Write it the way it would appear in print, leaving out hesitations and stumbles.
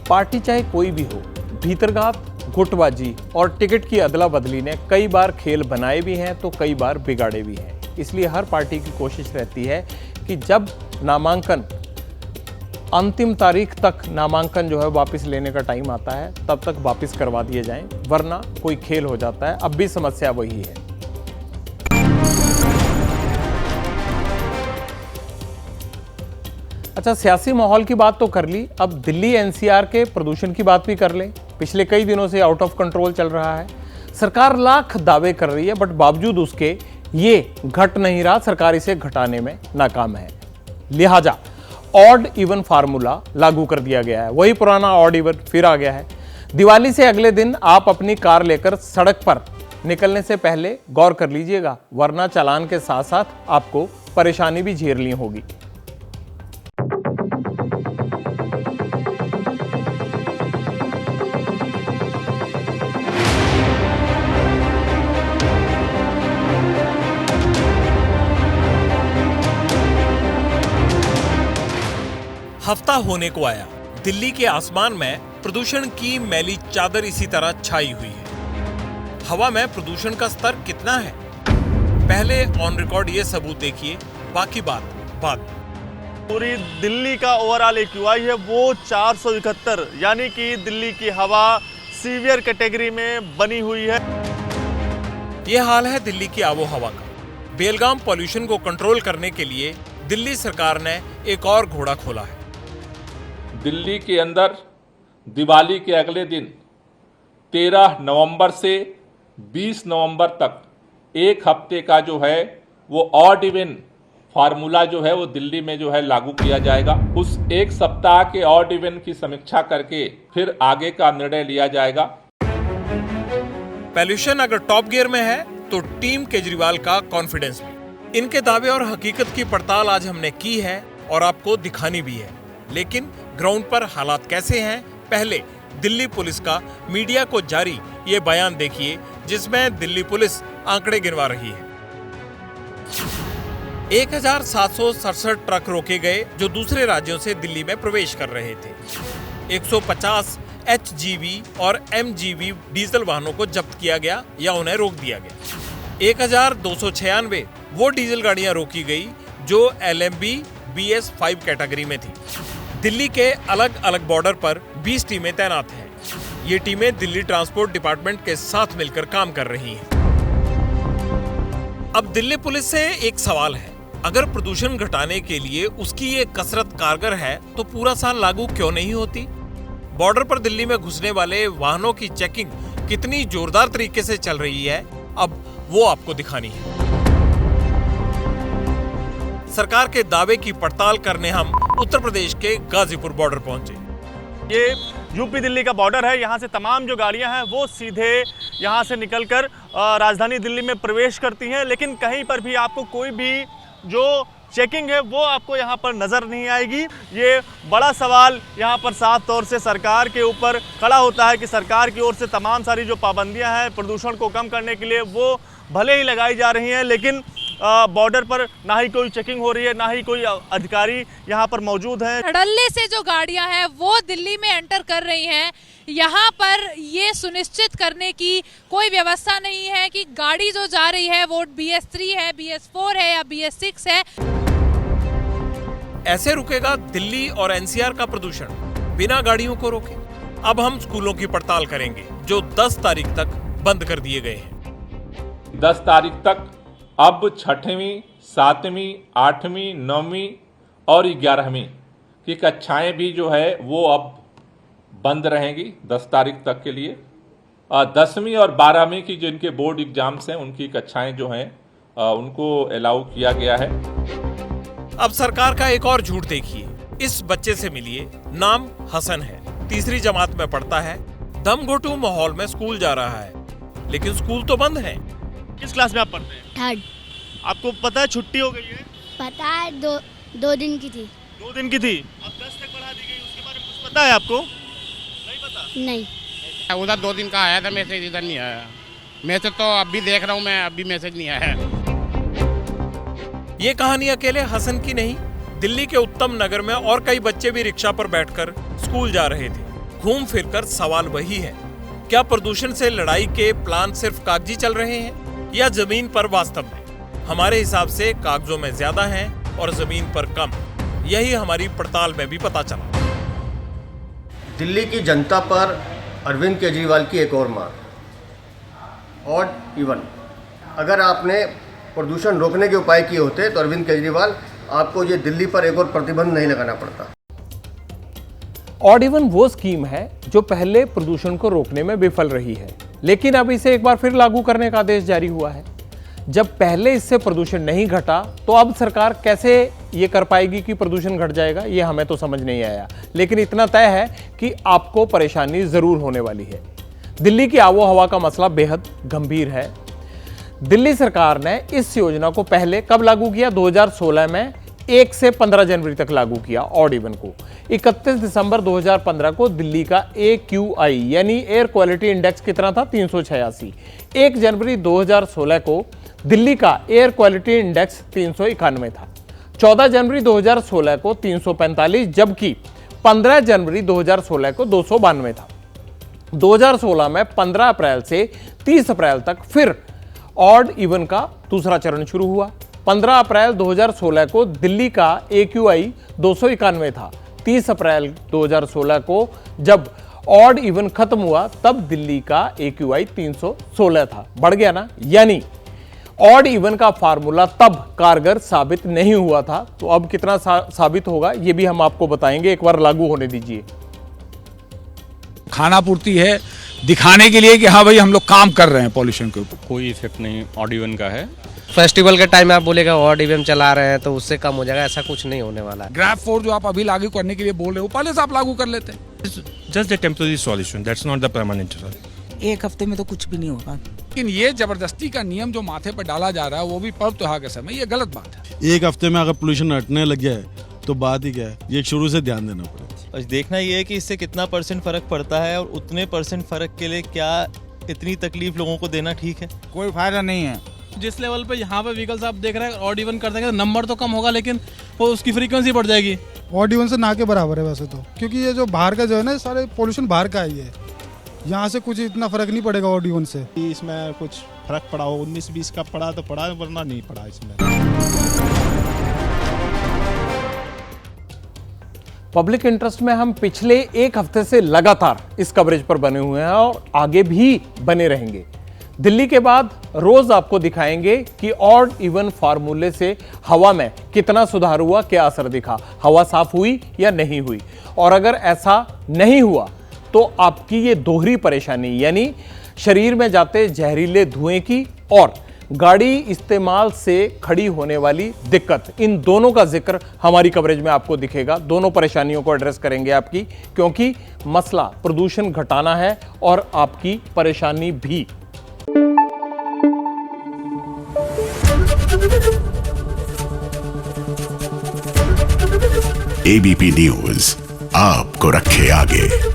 Party चाहे कोई भी हो, भीतरघात, गुटबाजी और टिकट की अदला बदली ने कई बार खेल बनाए भी हैं तो कई बार बिगाड़े भी हैं। इसलिए हर पार्टी की कोशिश रहती है कि जब नामांकन अंतिम तारीख तक नामांकन जो है वापस लेने का टाइम आता है तब तक वापस करवा दिए जाएं, वरना कोई खेल हो जाता है। अब भी समस्या वही है। अच्छा, सियासी माहौल की बात तो कर ली, अब दिल्ली एनसीआर के प्रदूषण की बात भी कर लें। पिछले कई दिनों से आउट ऑफ कंट्रोल चल रहा है। सरकार लाख दावे कर रही है, बट बावजूद उसके ये घट नहीं रहा। सरकार इसे घटाने में नाकाम है। लिहाजा ऑड इवन फार्मूला लागू कर दिया गया है। वही पुराना ऑड इवन फिर आ गया है। दिवाली से अगले दिन आप अपनी कार लेकर सड़क पर निकलने से पहले गौर कर लीजिएगा, वरना चालान के साथ साथ आपको परेशानी भी झेलनी होगी। हफ्ता होने को आया, दिल्ली के आसमान में प्रदूषण की मैली चादर इसी तरह छाई हुई है। हवा में प्रदूषण का स्तर कितना है, पहले ऑन रिकॉर्ड ये सबूत देखिए, बाकी बात बाद में। पूरी दिल्ली का ओवरऑल एक्यूआई है वो 471, यानी कि दिल्ली की हवा सीवियर कैटेगरी में बनी हुई है। ये हाल है दिल्ली की आबो हवा का। बेलगाम पॉल्यूशन को कंट्रोल करने के लिए दिल्ली सरकार ने एक और घोड़ा खोला है। दिल्ली के अंदर दिवाली के अगले दिन 13 नवंबर से 20 नवंबर तक एक हफ्ते का जो है वो ऑड इवन फार्मूला जो है वो दिल्ली में जो है लागू किया जाएगा। उस एक सप्ताह के ऑड इवन की समीक्षा करके फिर आगे का निर्णय लिया जाएगा। पॉल्यूशन अगर टॉप गियर में है तो टीम केजरीवाल का कॉन्फिडेंस भी। इनके दावे और हकीकत की पड़ताल आज हमने की है और आपको दिखानी भी है। लेकिन ग्राउंड पर हालात कैसे हैं, पहले दिल्ली पुलिस का मीडिया को जारी ये बयान देखिए, जिसमें दिल्ली पुलिस आंकड़े गिनवा रही है। 1767 ट्रक रोके गए जो दूसरे राज्यों से दिल्ली में प्रवेश कर रहे थे। 150 एचजीवी और एमजीवी डीजल वाहनों को जब्त किया गया या उन्हें रोक दिया गया। 1296 वो डीजल गाड़ियां रोकी गई जो एलएमबी BS5 कैटेगरी में थी। दिल्ली के अलग अलग बॉर्डर पर 20 टीमें तैनात हैं। ये टीमें दिल्ली ट्रांसपोर्ट डिपार्टमेंट के साथ मिलकर काम कर रही हैं। अब दिल्ली पुलिस से एक सवाल है, अगर प्रदूषण घटाने के लिए उसकी ये कसरत कारगर है तो पूरा साल लागू क्यों नहीं होती? बॉर्डर पर दिल्ली में घुसने वाले वाहनों की चेकिंग कितनी जोरदार तरीके से चल रही है, अब वो आपको दिखानी है। सरकार के दावे की पड़ताल करने हम उत्तर प्रदेश के गाजीपुर बॉर्डर पहुंचे। ये यूपी दिल्ली का बॉर्डर है। यहाँ से तमाम जो गाड़ियाँ हैं वो सीधे यहाँ से निकलकर राजधानी दिल्ली में प्रवेश करती हैं, लेकिन कहीं पर भी आपको कोई भी जो चेकिंग है वो आपको यहाँ पर नज़र नहीं आएगी। ये बड़ा सवाल यहाँ पर साफ तौर से सरकार के ऊपर खड़ा होता है कि सरकार की ओर से तमाम सारी जो पाबंदियाँ हैं प्रदूषण को कम करने के लिए वो भले ही लगाई जा रही हैं, लेकिन बॉर्डर पर ना ही कोई चेकिंग हो रही है, ना ही कोई अधिकारी यहाँ पर मौजूद है। धड़ल्ले से जो गाड़ियां हैं वो दिल्ली में एंटर कर रही हैं। यहाँ पर ये सुनिश्चित करने की कोई व्यवस्था नहीं है कि गाड़ी जो जा रही है वो BS3 है, BS4 है या BS6 है। ऐसे रुकेगा दिल्ली और एनसीआर का प्रदूषण, बिना गाड़ियों को रोके। अब हम स्कूलों की पड़ताल करेंगे जो 10 तारीख तक बंद कर दिए गए हैं। 10 तारीख तक अब 6वीं, 7वीं, 8वीं, 9वीं और 11वीं की कक्षाएं भी जो है वो अब बंद रहेंगी 10 तारीख तक के लिए। 10वीं और 12वीं की जिनके बोर्ड एग्जाम्स हैं उनकी कक्षाएं जो हैं उनको अलाउ किया गया है। अब सरकार का एक और झूठ देखिए। इस बच्चे से मिलिए, नाम हसन है, 3री जमात में पढ़ता है, दम घोटू माहौल में स्कूल जा रहा है, लेकिन स्कूल तो बंद है। किस क्लास में आप पढ़ते हैं? 3rd। आपको पता है छुट्टी हो गई है? पता है, दो दिन की थी। 2 दिन की थी। अब 10 तक बढ़ा दी गई, उसके बारे में कुछ पता है आपको? नहीं पता? नहीं। उधर 2 दिन का आया था मैसेज, इधर नहीं आया। मैसेज तो अभी देख रहा हूँ मैं, अभी मैसेज नहीं आया है। ये कहानी अकेले हसन की नहीं, दिल्ली के उत्तम नगर में और कई बच्चे भी रिक्शा पर बैठकर स्कूल जा रहे थे। घूम फिरकर सवाल वही है, क्या प्रदूषण से लड़ाई के प्लान सिर्फ कागजी चल रहे हैं या जमीन पर वास्तव में? हमारे हिसाब से कागजों में ज्यादा हैं और जमीन पर कम। यही हमारी पड़ताल में भी पता चला। दिल्ली की जनता पर अरविंद केजरीवाल की एक और मार, ऑड इवन। अगर आपने प्रदूषण रोकने के उपाय किए होते तो अरविंद केजरीवाल आपको ये दिल्ली पर एक और प्रतिबंध नहीं लगाना पड़ता। ऑड इवन वो स्कीम है जो पहले प्रदूषण को रोकने में विफल रही है, लेकिन अब इसे एक बार फिर लागू करने का आदेश जारी हुआ है। जब पहले इससे प्रदूषण नहीं घटा तो अब सरकार कैसे ये कर पाएगी कि प्रदूषण घट जाएगा, ये हमें तो समझ नहीं आया। लेकिन इतना तय है कि आपको परेशानी जरूर होने वाली है। दिल्ली की आबो हवा का मसला बेहद गंभीर है। दिल्ली सरकार ने इस योजना को पहले कब लागू किया? 2016 में 1 से 15 जनवरी तक लागू किया ऑड इवन को। 31 दिसंबर 2015 को दिल्ली का AQI यानी एयर क्वालिटी इंडेक्स कितना था? 386। 1 जनवरी 2016 को दिल्ली का एयर क्वालिटी इंडेक्स 391 था। 14 जनवरी 2016 को 345, जबकि 15 जनवरी 2016 को 292 था। 2016 में 15 अप्रैल से 30 अप्रैल तक फिर ऑड इवन का दूसरा चरण शुरू हुआ। 15 अप्रैल 2016 को दिल्ली का AQI 291 था। 30 अप्रैल 2016 को जब ऑड इवन खत्म हुआ तब दिल्ली का AQI 316 था। बढ़ गया ना? यानी ऑड इवन का फार्मूला तब कारगर साबित नहीं हुआ था, तो अब कितना साबित होगा ये भी हम आपको बताएंगे। एक बार लागू होने दीजिए। खाना पूर्ति है दिखाने के लिए कि हाँ भाई हम लोग काम कर रहे हैं पॉल्यूशन के ऊपर। कोई इफेक्ट नहीं ऑड इवन का है। फेस्टिवल के टाइम में आप बोलेगा ऑड इवन चला रहे हैं तो उससे कम हो जाएगा, ऐसा कुछ नहीं होने वाला है। ग्रैब 4 जो आप अभी लागू करने के लिए बोल रहे हो पहले से आप लागू कर लेते हैं। Just the temporary solution, that's not the permanent solution. एक हफ्ते में तो कुछ भी नहीं होगा। लेकिन ये जबरदस्ती का नियम जो माथे पर डाला जा रहा है वो भी पर्व त्योहार के समय, ये गलत बात है। एक हफ्ते में अगर पोल्यूशन हटने लग गया है तो बात ही क्या है, ये शुरू से ध्यान देना पड़ेगा। देखना ये है कि इससे कितना % फर्क पड़ता है और उतने % फर्क के लिए क्या इतनी तकलीफ लोगों को देना ठीक है? कोई फायदा नहीं है। जिस लेवल पे यहाँ पे व्हीकल्स आप देख रहे हैं ऑड इवन कर देंगे तो नंबर तो कम होगा लेकिन वो उसकी फ्रीक्वेंसी बढ़ जाएगी। ऑड इवन से ना के बराबर है वैसे तो, क्योंकि ये जो बाहर का जो है ना सारे पोल्यूशन बाहर का ही है। यहाँ से कुछ इतना फर्क नहीं पड़ेगा ऑड इवन से। इसमें कुछ फर्क पड़ा हो 19-20 का पड़ा तो पड़ा, वरना नहीं पड़ा इसमें। पब्लिक इंटरेस्ट में हम पिछले एक हफ्ते से लगातार इस कवरेज पर बने हुए हैं और आगे भी बने रहेंगे। दिल्ली के बाद रोज आपको दिखाएंगे कि ऑड इवन फार्मूले से हवा में कितना सुधार हुआ, क्या असर दिखा, हवा साफ हुई या नहीं हुई। और अगर ऐसा नहीं हुआ तो आपकी ये दोहरी परेशानी यानी शरीर में जाते जहरीले धुएं की और गाड़ी इस्तेमाल से खड़ी होने वाली दिक्कत, इन दोनों का जिक्र हमारी कवरेज में आपको दिखेगा। दोनों परेशानियों को एड्रेस करेंगे आपकी, क्योंकि मसला प्रदूषण घटाना है और आपकी परेशानी भी। ABP न्यूज आपको रखे आगे।